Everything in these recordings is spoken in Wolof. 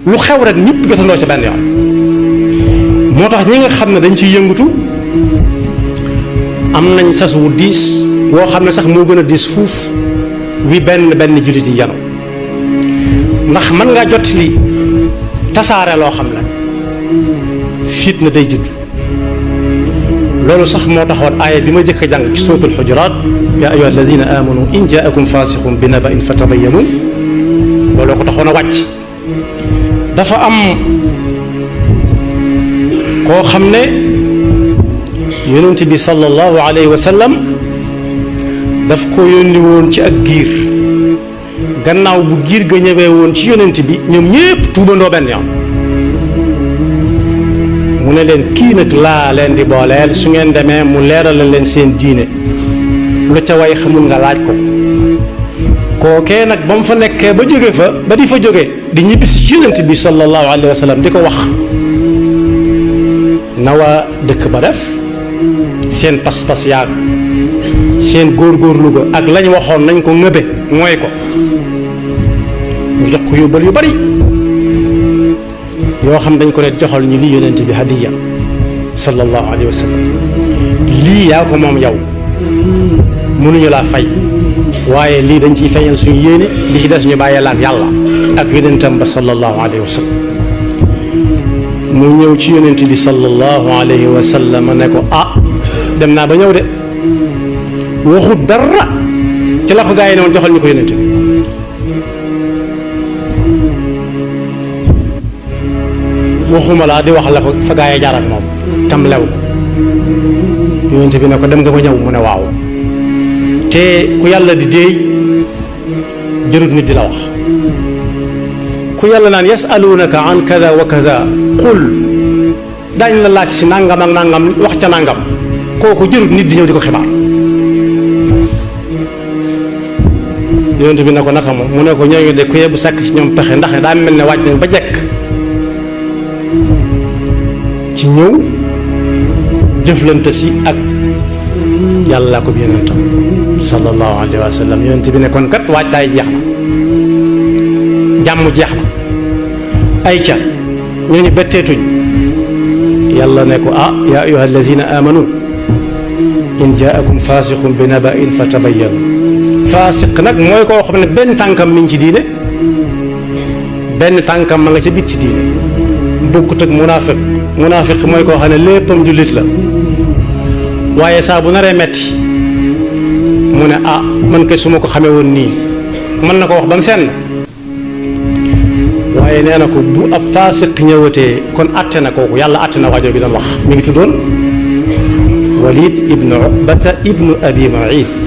lu xew rek ñëpp jotandoo ci benn yoon moo tax ñi nga xam ne dañ ciy yëngatu am nañ sas wu diis woo xam ne sax moo gën a diis fuuf wi benn jullit yi yanu ndax mën ngaa jot li tasaare loo xam la fitna day judd loolu sax moo taxoon aaya bi ma jëkk a jàng ci suuratul Hujuraat yaa ayyuha alladina amanu in jaakum fasiqun bi naba'in fatabayyanu looloo ko taxoon a wàcc dafa am koo xam ne yonent bi sallallahu alayhi wa sallam daf ko yónni woon ci ak giir gannaaw bu giir ga ñëwee woon ci yonent bi ñoom ñépp tuubandoo benn yoon mu ne leen kii nag laa leen di booleel su ngeen demee mu leeralal leen seen diine lu ca way xamul nga laaj ko kookee nag ba mu fa nekkee ba jóge fa ba di fa jóge di ñibbisi ci yonent bi sallallahu alayhi wa sallam di ko wax na waa dëkk ba def seen pas-pas yaag seen góorgóorlu ga ak lañ waxoon nañ ko ŋëbe mooy ko ñu jox ko yóbbal yu bari yoo xam dañ ko ne joxal ñu lii yonent bi hadiya sallallahu alayhi wa sallam lii yaa ko moom yow mënuñu laa fay waaye lii dañ ciy feeñal suñu yéene li ci des ñu bàyyee laan yàlla ak yonentam ba sallallahu alayhi wa sallam mu ñëw ci yonent bi sallallahu alayhi wa sallam ne ko ah dem naa ba ñëw de waxut dara ci la ko gaa yi ne woon joxal ñu ko yonent bi waxuma laa di wax la ko fa gaa yi jaar ak moom tam lew yonent bi ne ko dem nga ba ñëw mu ne waaw te ku yàlla di déey jërut nit di la wax ku yàlla naan yasalunaka an kada wa kada qul daañ la laaj si nangam ak nangam wax ca nangam kooku jërut nit di ñëw di ko xibaar yonent bi ne ko naka moom mu ne ko ñooñu de ku yebbu sàkk ci ñoom pexe ndax daa mel ne wàcc nañ ba jekk ci ñëw jëflante si ak yàlla ko bi yonentam sallallahu alayhi wa sallam yonent bi ne kon kat waajtaay jeex na jàmm jeex na ay ca ñooñu betteetuñ yàlla ne ko ah yaa ayyuha alladina amanu in jaakum fasiqun bi naba'in fatabayyanu faasiq nag mooy koo xam ne benn tànkam mi ngi ci diine benn tànkam ma nga ca bit ci diine bokkut ak munaafiq mooy koo xam ne léppam jullit la waaye saa bu naree metti mu ne ah man kay su ma ko xamee woon nii mën na ko wax ba mu senn waaye nee na ko bu ab faasiq ñëwatee kon atte na kooku yàlla atte na waajoo bi doon wax mi ngi tuddoon Walid ibnu Uqbata ibnu Abi Mu'ayth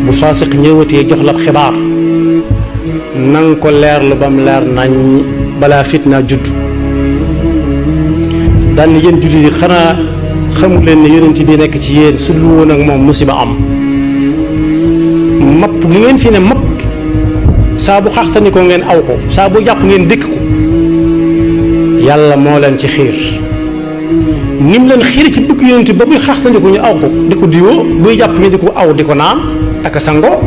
bu faasiq ñëwatee jox la xibaar nang ko leerlu ba mu leer nañ balaa fitna judd daan yéen jullit yi xanaa xamu leen ne yonent bi nekk ci yéen su lu woon ak moom musiba am mapp gi ngeen fi ne mapp saa bu xaxtani ko ngeen aw ko saa bu jàpp ngeen dëkk ko yàlla moo leen ci xiir nim leen xiir ci bëgg yonent ba buy xaxtani ko ñu aw ko di ko diwoo buy jàpp ñu di ko aw di ko naan ak a sangoo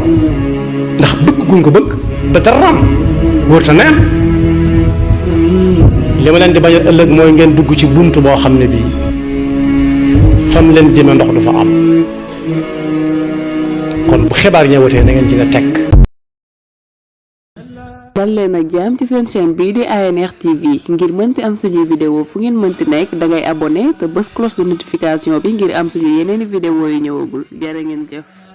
ndax bëgg guñ ko bëgg ba daraam wërta neen li ma leen di bañ a ëllëg mooy ngeen dugg ci bunt boo xam ne bii fam leen jëme ndox du fa am kon bu xibaar ñëwatee na ngeen ci ne tekk. dal leen ak jàmm ci seen chaîne bii di ANR TV ngir mënti am suñuy vidéo fu ngeen mënti nekk dangay abonné te bës cloche de notification bi ngir am suñu yeneeni vidéo yu ñëwagul jërë ngeen jëf.